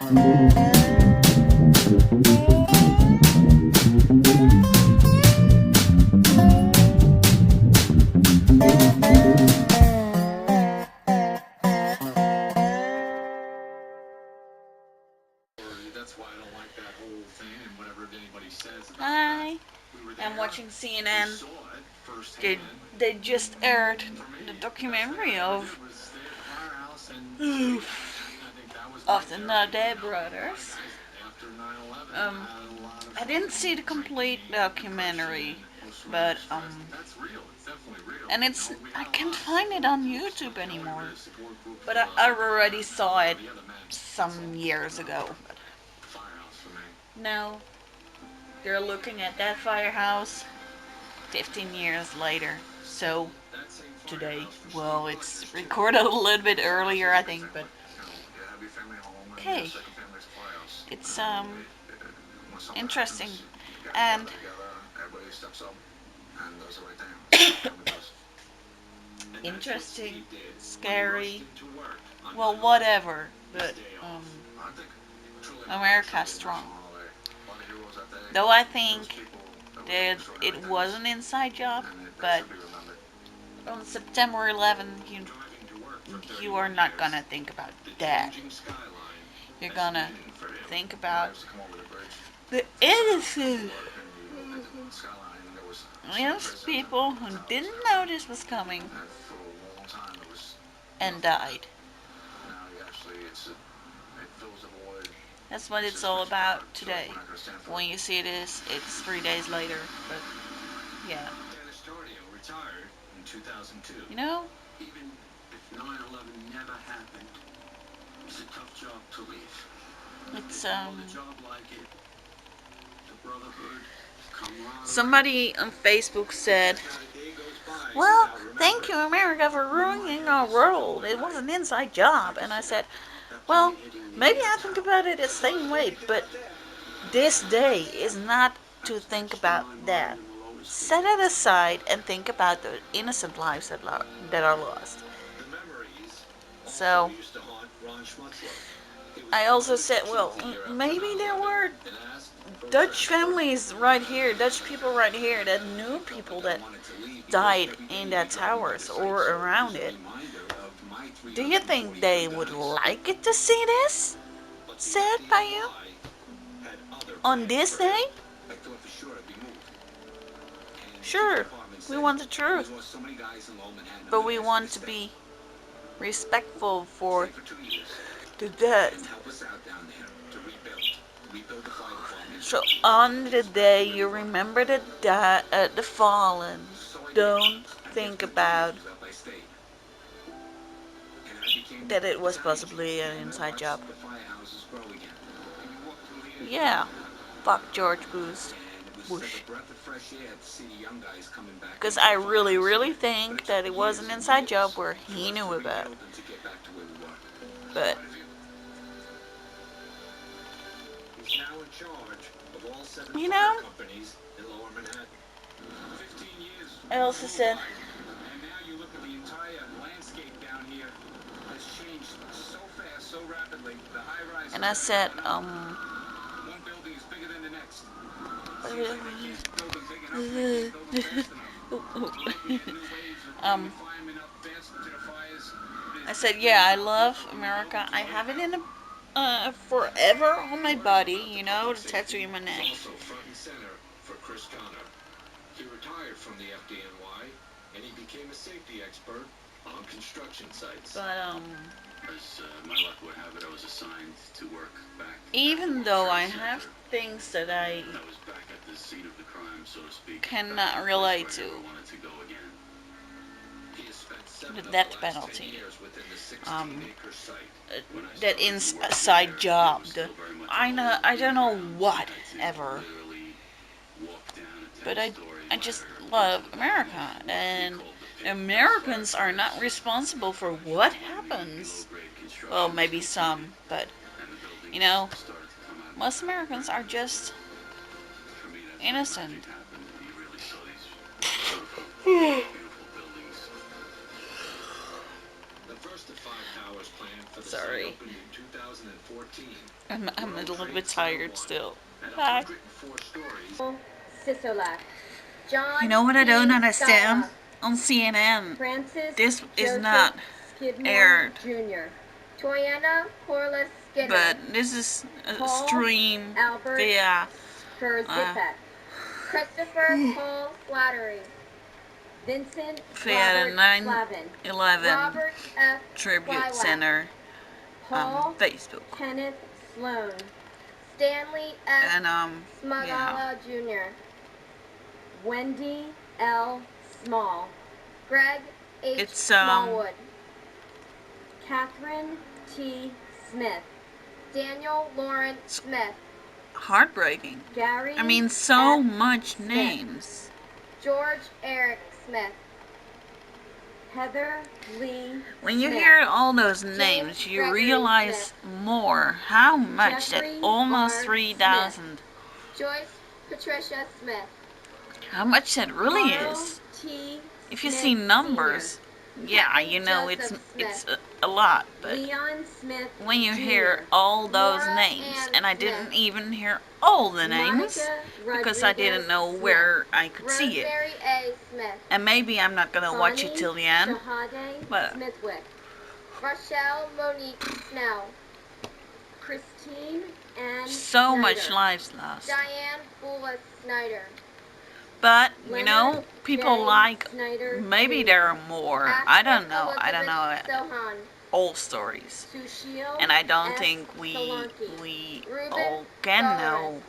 Hi, I'm watching CNN. They, they just aired the documentary of the Nade brothers. Um, I didn't see the complete documentary, but and I can't find it on YouTube anymore. But I already saw it some years ago. Now they're looking at that firehouse 15 years later. So today, well, it's recorded a little bit earlier, I think, but okay, it's interesting and interesting, scary, well, whatever, but America's strong. Though I think that it was an inside job, but on September 11th, you are not gonna think about that. You're gonna think about the innocent people who didn't know this was coming and died. That's what it's all about today. When you see this, it's 3 days later, but yeah. You know? It's somebody on Facebook said, well, thank you, America, for ruining our world. It was an inside job. And I said, well, maybe I think about it the same way, but this day is not to think about that. Set it aside and think about the innocent lives that are lost. So, I also said, well, maybe there were Dutch families right here, Dutch people right here that knew people that died in that towers or around it. Do you think they would like it to see this said by you on this day? Sure, we want the truth, but we want to be respectful for the dead. So on the day you remember the fallen, don't think about that it was possibly an inside job. Yeah, fuck George Bush. Because I really, really think that it was an inside job where he knew about. But you know, I also said, and I said, I said, yeah, I love America. I have it in forever on my body, you know, the tattoo in my neck. He retired from the FDNY and he became a safety expert on construction sites. But as my luck would have it, I was assigned to work back. Even though I have things that I was back at the scene of the crime, so to speak, cannot relate to the death penalty, that inside job, I don't know what ever, but I just love America, and Americans are not responsible for what happens. Well, maybe some, but you know, most Americans are just innocent. Sorry. I'm a little bit tired still. Hi. You know what I don't understand? On CNN, this is not aired. But this is a stream via via the 9/11 Tribute Center Facebook. And yeah. Jr. Wendy L. Small, Greg H. Smallwood, Catherine T. Smith, Daniel Lawrence Smith, Heartbreaking. Gary I mean, so F. much Smith, names. George Eric Smith, Heather Lee. When you Smith, hear all those names, you Gregory realize Smith, more how much Jeffrey that almost R. 3,000. Joyce Patricia Smith, How much that really Carl is. T. If you Smith see numbers, Sr., yeah, you know Joseph it's Smith, a lot. But Leon Smith when you Jr., hear all those Laura names, Ann and I Smith, didn't even hear all the names Monica because I didn't know Rodriguez where I could see it. Rosemary A. Smith, And maybe I'm not gonna watch it till the end. Shahade But Smithwick, Rochelle Monique Snell, Christine Ann so Snyder, much lives lost. Diane Bula Snyder, But you Leonard know, people J. like Snyder maybe Jr., there are more. I don't know. I don't Elizabeth know Sohan, all stories, Sushil and I don't S. think we Solanke, Ruben all can know,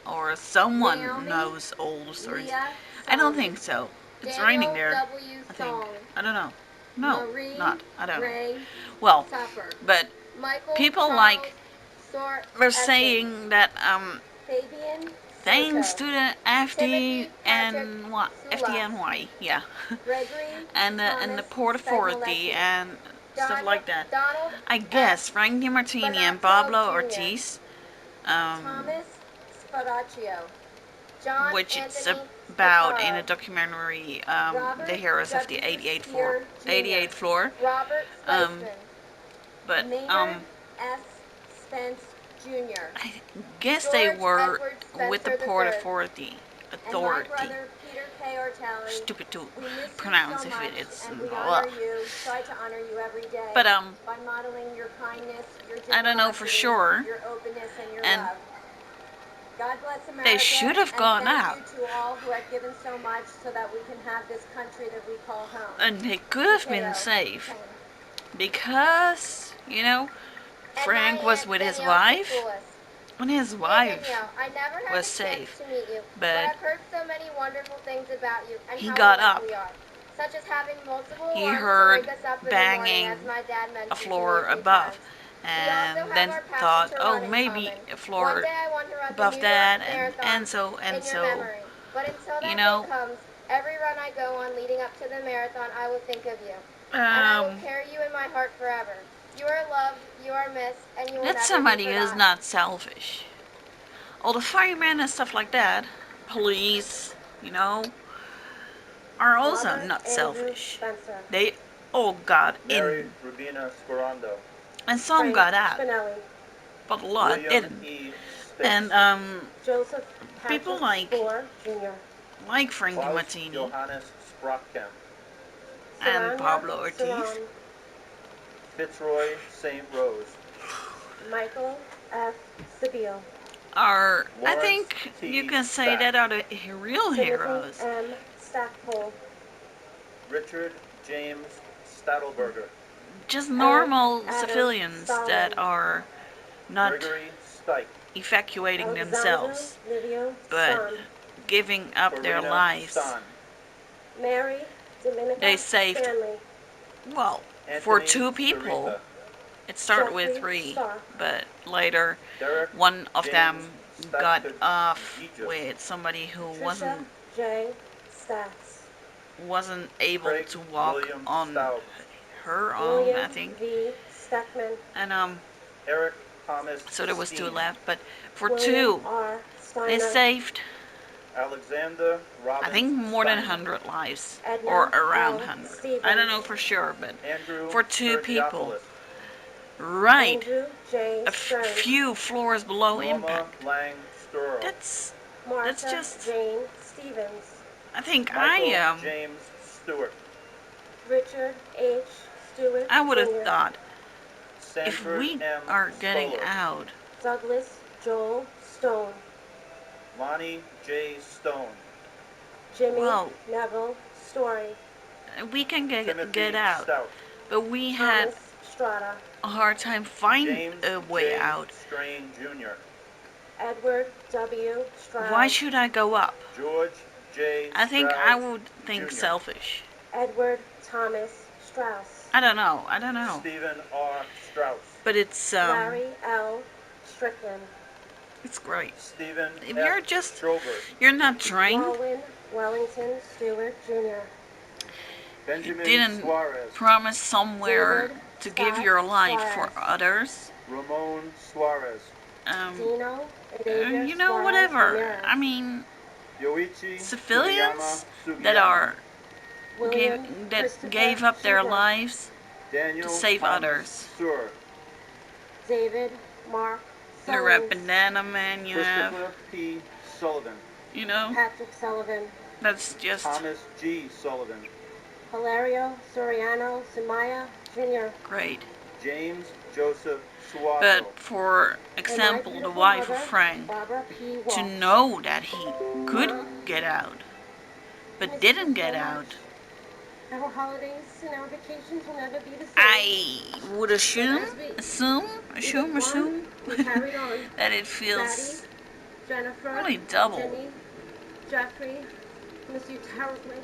or someone Naomi knows all the stories. Leah I don't Solomon, think so. It's Daniel raining there. W. I think. Song, I don't know. No, Marie not. I don't know. Ray Well, Supper, but Michael people Charles like Sor were Essence, saying that Fabian thanks Soto, to the Timothy Patrick FDNY, Sula, FDNY, yeah, Gregory and the Thomas Port Authority Spagnoletti, and stuff like that. Donald I guess F. Frank DiMartini and Spanato Pablo Jr., Ortiz, Thomas Spadaccio, John which it's Anthony about in Spataro, a documentary, Robert the heroes of the W. 88th Spear floor, Jr., 88th floor. Robert Sliceman, But Maynard S. Spence Jr., I guess they George were Edward with the Spencer Port III, Authority. and my brother Peter K. Ortelli. Stupid to We miss pronounce you so if much, it's and we blah. honor you, try to honor you every day But by modeling your kindness, your I don't know for generosity, sure. your openness, and your And love. God bless America, they should have gone and out. thank you to all who have given so much so that we can have this country that we call home. And they could have been safe because, you know, Frank was with his wife, and his wife was safe. But I've heard so many wonderful things about you and he how got alike up. we are, such as having multiple He alarms to heard wake us up in the banging morning, as my dad mentioned a to floor me a few above, times. and We also then have our thought, passion to oh, run in maybe common. a floor One day I want to run the above New that, York and Marathon so in your memory. But until that you know, day comes, every run I go on leading up to the marathon, I will think of you. And I will carry you in my heart forever. You are loved, you are missed, and you will never that's be somebody forgotten. who's not selfish. All the firemen and stuff like that, police, you know, are also Robert not Andrew selfish. Spencer, They all got Mary in, Rubina Sperando, and some Frank got out, Spinelli, but a lot William didn't. E. Spitz, And Joseph people Patrick Spoor, Jr., like Frank Klaus DiMartini Johannes Sprockham, and Saranya Pablo Ortiz, Saran, Fitzroy St. Rose, Michael F. Sibiel, are, I Lawrence think T. you can say Stack, that are the real Timothy heroes. M. Stackpole, Richard James Stadelberger, Just normal Adam civilians Stalin, that are not Gregory Stike, evacuating Alexandra themselves, Livio but Son, giving up their Carina lives. Stan, Mary Dominica They saved, Stanley, well, for Anthony 2 people. Sarifa, It started with Jeffrey 3, Stark, but later Derek one of them James got Stackett, off Egypt, with somebody who Patricia J. Stats, wasn't able Craig to walk William on Staub, her own, William I think. V. Steckman, And Eric Thomas so there was 2 Steen, left, but for William 2 R. they Steiner, saved, Alexander Robbins I think, more than Steiner, 100 lives, Edna or around L. 100. Stevens, I don't know for sure, but Andrew for 2 people, Sturgiopoulos, Right. Andrew J. A Stern. few floors below Norma impact. Lang Sturrow. That's Martha just. Jane Stevens. I think Michael James Stewart. Richard H. Stewart I would have Jr. thought if Sanford we M. are getting Stoller. out, Douglas Joel Stone. Lonnie J. Stone. Jimmy well, Neville Story. we can Timothy get out, Stout. but we had Thomas Strata. a hard time finding James a way J. out. Strain Jr. Edward W. Stroud. Why should I go up? George J. I think Stroud I would think Jr. selfish. Edward Thomas Strauss. I don't know. Stephen R. Strauss. But it's Larry L. Strickland. it's great. Stephen If F. you're just Strobert. you're not trained, Walwyn Wellington Stewart Jr. Benjamin didn't Suarez. promise somewhere David to give Scott your life Suarez. for others. Ramon Suarez. Dino Xavier You know, Suarez whatever. Ramirez. I mean, Yoichi civilians Sugiyama that are William that Christopher gave up their Schubert. lives Daniel to save Thomas others. Suhr. David Mark You're a Sullins. banana man. You have, Christopher P. Sullivan. you know, Patrick Sullivan. that's just Thomas G. Sullivan. Hilario Soriano Sumaya Jr. great. James Joseph Suazo. But for And my example, the beautiful wife of mother, Frank, Barbara P. to Walsh. know that he could get out, but didn't get out, Our holidays and our vacations will never be the same. I would assume We carried on. that it Maddie, feels Jennifer, really double. Jimmy, Jeffrey, miss you terribly.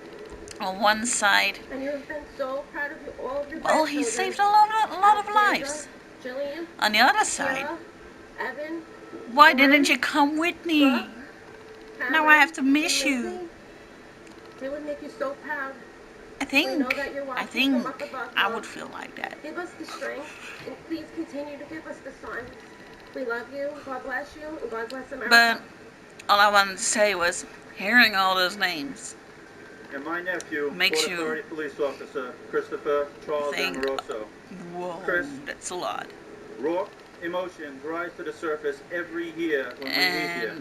On one side, And you have been so proud of you, all of your well, he grandchildren. saved a lot of Alexandra, lives. Jillian, On the other side, Sarah, Evan, why Lauren, didn't you come with me? Brooke, Now Cameron, I have to miss and you. Lizzie. They would make you so proud. I know that you're watching think from up above, I Mom. would feel like that. Give us the strength, and please continue to give us the signs. We love you. God bless you, and God bless America. But all I wanted to say was, hearing all those names And my nephew, makes Port you Authority Police Officer Christopher Charles think, Amoroso. whoa, Chris. that's a lot. Raw emotions rise to the surface every year when we meet here.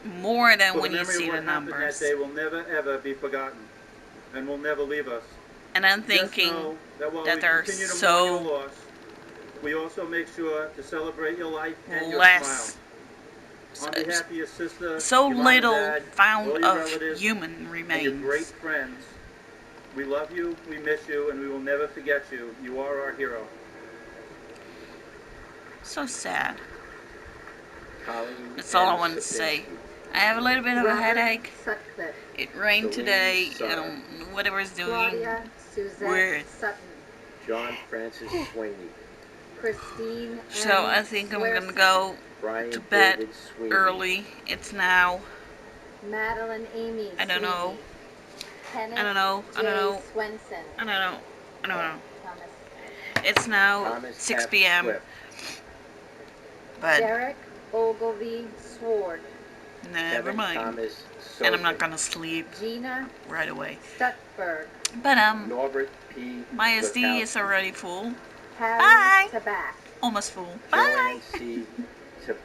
And more than For when the you memory see of the what happened numbers. that day will never ever be forgotten, and will never leave us. And I'm Just thinking know that while that we they're continue to so mourn your loss, we also make sure to celebrate your life and your less, smile. On behalf of your sister, so your mom and little dad, all found your of relatives, human and your remains. great friends, we love you, we miss you, and we will never forget you. You are our hero. So sad. Colleen That's all I M. wanted to say. Sapinski, I have a little bit of a Robert headache. Sutcliffe, It rained today. Celine Whatever it's doing. Claudia Suzette Weird. Sutton, John Francis Sweeney, Christine So M. I think I'm Swearson, gonna go Brian to bed David Sweeney, early. It's now. Madeline Amy I don't know. Kenneth I don't know. I don't know. Swenson, I don't know. I don't know. Thomas, It's now Thomas 6 F. p.m. Swift, But Derek Ogilvy Sword, never Kevin mind. Thomas And I'm not Sobey, gonna sleep Gina right away. Stuckberg, But Norbert P. my SD is Wachowski, already full. Harry Bye. Tabak. Almost full. Bye. Joanne C.